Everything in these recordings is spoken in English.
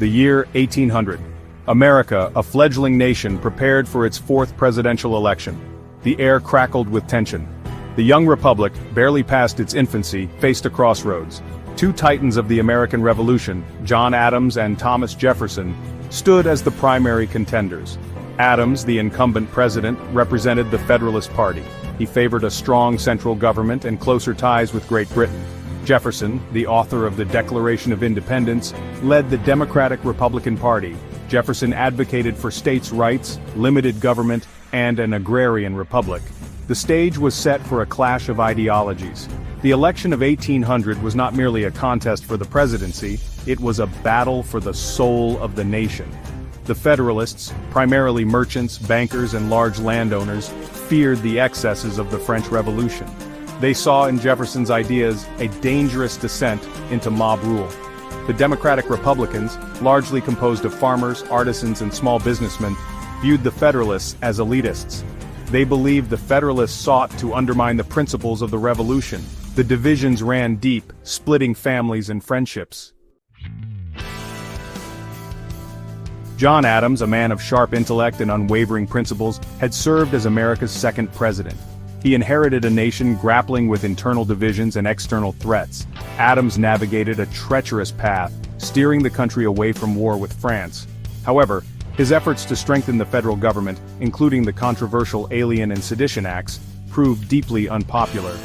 The year 1800. America, a fledgling nation, prepared for its fourth presidential election. The air crackled with tension. The young republic, barely past its infancy, faced a crossroads. Two titans of the American Revolution, John Adams and Thomas Jefferson, stood as the primary contenders. Adams, the incumbent president, represented the Federalist Party. He favored a strong central government and closer ties with Great Britain. Jefferson, the author of the Declaration of Independence, led the Democratic-Republican Party. Jefferson advocated for states' rights, limited government, and an agrarian republic. The stage was set for a clash of ideologies. The election of 1800 was not merely a contest for the presidency, it was a battle for the soul of the nation. The Federalists, primarily merchants, bankers, and large landowners, feared the excesses of the French Revolution. They saw in Jefferson's ideas a dangerous descent into mob rule. The Democratic Republicans, largely composed of farmers, artisans, and small businessmen, viewed the Federalists as elitists. They believed the Federalists sought to undermine the principles of the Revolution. The divisions ran deep, splitting families and friendships. John Adams, a man of sharp intellect and unwavering principles, had served as America's second president. He inherited a nation grappling with internal divisions and external threats. Adams navigated a treacherous path, steering the country away from war with France. However, his efforts to strengthen the federal government, including the controversial Alien and Sedition Acts, proved deeply unpopular.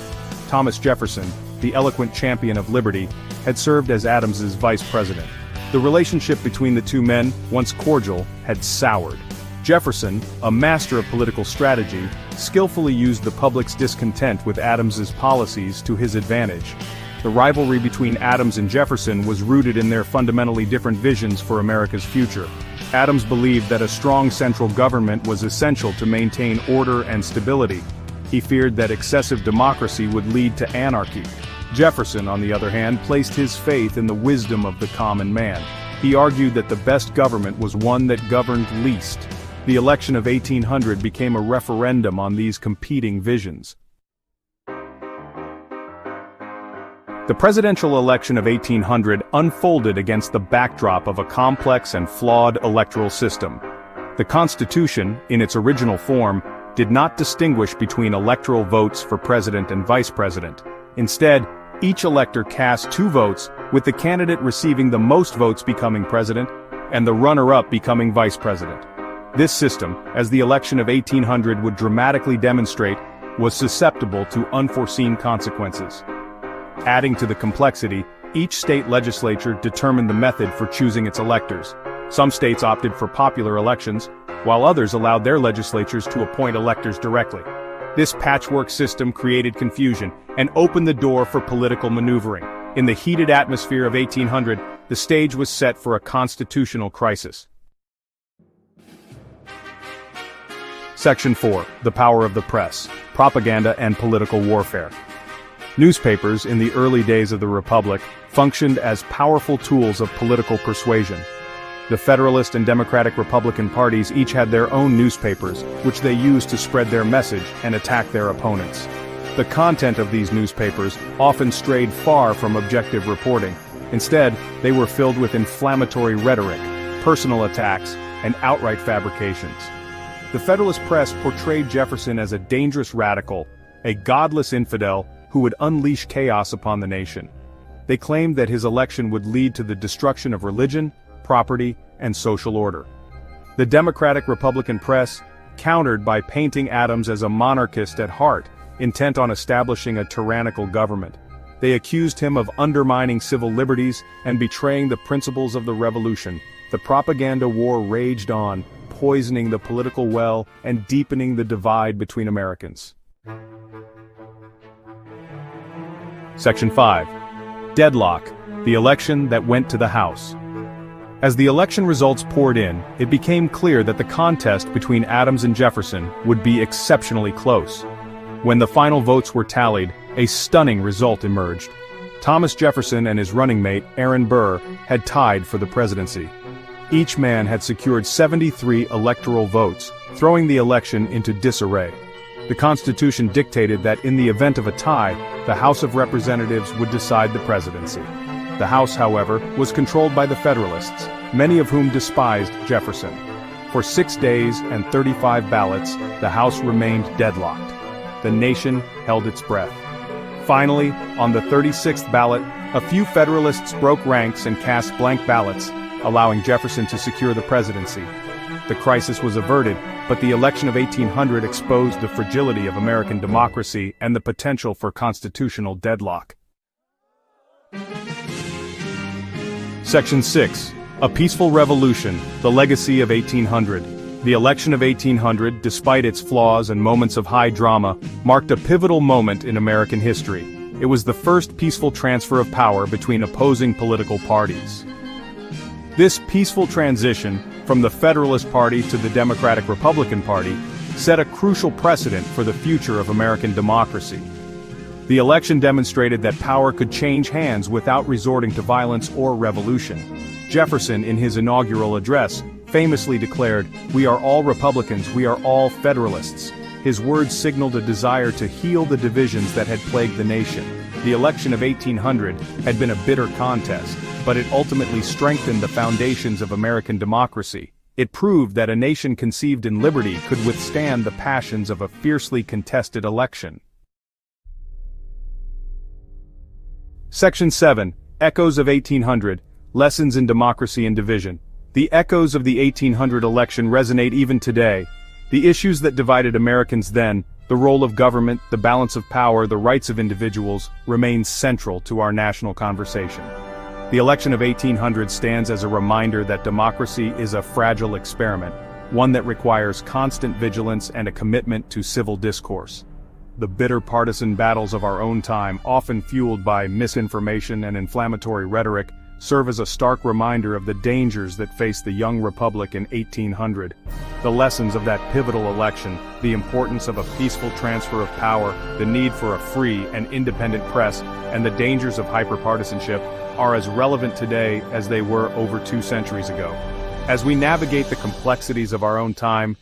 Thomas Jefferson, the eloquent champion of liberty, had served as Adams's vice president. The relationship between the two men, once cordial, had soured. Jefferson, a master of political strategy, skillfully used the public's discontent with Adams's policies to his advantage. The rivalry between Adams and Jefferson was rooted in their fundamentally different visions for America's future. Adams believed that a strong central government was essential to maintain order and stability. He feared that excessive democracy would lead to anarchy. Jefferson, on the other hand, placed his faith in the wisdom of the common man. He argued that the best government was one that governed least. The election of 1800 became a referendum on these competing visions. The presidential election of 1800 unfolded against the backdrop of a complex and flawed electoral system. The Constitution, in its original form, did not distinguish between electoral votes for president and vice president. Instead, each elector cast two votes, with the candidate receiving the most votes becoming president, and the runner-up becoming vice president. This system, as the election of 1800 would dramatically demonstrate, was susceptible to unforeseen consequences. Adding to the complexity, each state legislature determined the method for choosing its electors. Some states opted for popular elections, while others allowed their legislatures to appoint electors directly. This patchwork system created confusion and opened the door for political maneuvering. In the heated atmosphere of 1800, the stage was set for a constitutional crisis. Section 4. The Power of the Press, Propaganda and Political Warfare. Newspapers, in the early days of the Republic, functioned as powerful tools of political persuasion. The Federalist and Democratic-Republican parties each had their own newspapers, which they used to spread their message and attack their opponents. The content of these newspapers often strayed far from objective reporting. Instead, they were filled with inflammatory rhetoric, personal attacks, and outright fabrications. The Federalist press portrayed Jefferson as a dangerous radical, a godless infidel who would unleash chaos upon the nation. They claimed that his election would lead to the destruction of religion, property, and social order. The Democratic-Republican press countered by painting Adams as a monarchist at heart, intent on establishing a tyrannical government. They accused him of undermining civil liberties and betraying the principles of the Revolution. The propaganda war raged on, poisoning the political well and deepening the divide between Americans. Section 5. Deadlock, the election that went to the House. As the election results poured in, it became clear that the contest between Adams and Jefferson would be exceptionally close. When the final votes were tallied, a stunning result emerged. Thomas Jefferson and his running mate, Aaron Burr, had tied for the presidency. Each man had secured 73 electoral votes, throwing the election into disarray. The Constitution dictated that in the event of a tie, the House of Representatives would decide the presidency. The House, however, was controlled by the Federalists, many of whom despised Jefferson. For 6 days and 35 ballots, the House remained deadlocked. The nation held its breath. Finally, on the 36th ballot, a few Federalists broke ranks and cast blank ballots, allowing Jefferson to secure the presidency. The crisis was averted, but the election of 1800 exposed the fragility of American democracy and the potential for constitutional deadlock. Section 6. A Peaceful Revolution, the Legacy of 1800. The election of 1800, despite its flaws and moments of high drama, marked a pivotal moment in American history. It was the first peaceful transfer of power between opposing political parties. This peaceful transition, from the Federalist Party to the Democratic-Republican Party, set a crucial precedent for the future of American democracy. The election demonstrated that power could change hands without resorting to violence or revolution. Jefferson, in his inaugural address, famously declared, "We are all Republicans, we are all Federalists." His words signaled a desire to heal the divisions that had plagued the nation. The election of 1800 had been a bitter contest, but it ultimately strengthened the foundations of American democracy. It proved that a nation conceived in liberty could withstand the passions of a fiercely contested election. Section 7. Echoes of 1800. Lessons in Democracy and Division. The echoes of the 1800 election resonate even today. The issues that divided Americans then, the role of government, the balance of power, the rights of individuals, remain central to our national conversation. The election of 1800 stands as a reminder that democracy is a fragile experiment, one that requires constant vigilance and a commitment to civil discourse. The bitter partisan battles of our own time, often fueled by misinformation and inflammatory rhetoric, serve as a stark reminder of the dangers that faced the young republic in 1800. The lessons of that pivotal election, the importance of a peaceful transfer of power, the need for a free and independent press, and the dangers of hyperpartisanship are as relevant today as they were over 2 centuries ago. As we navigate the complexities of our own time,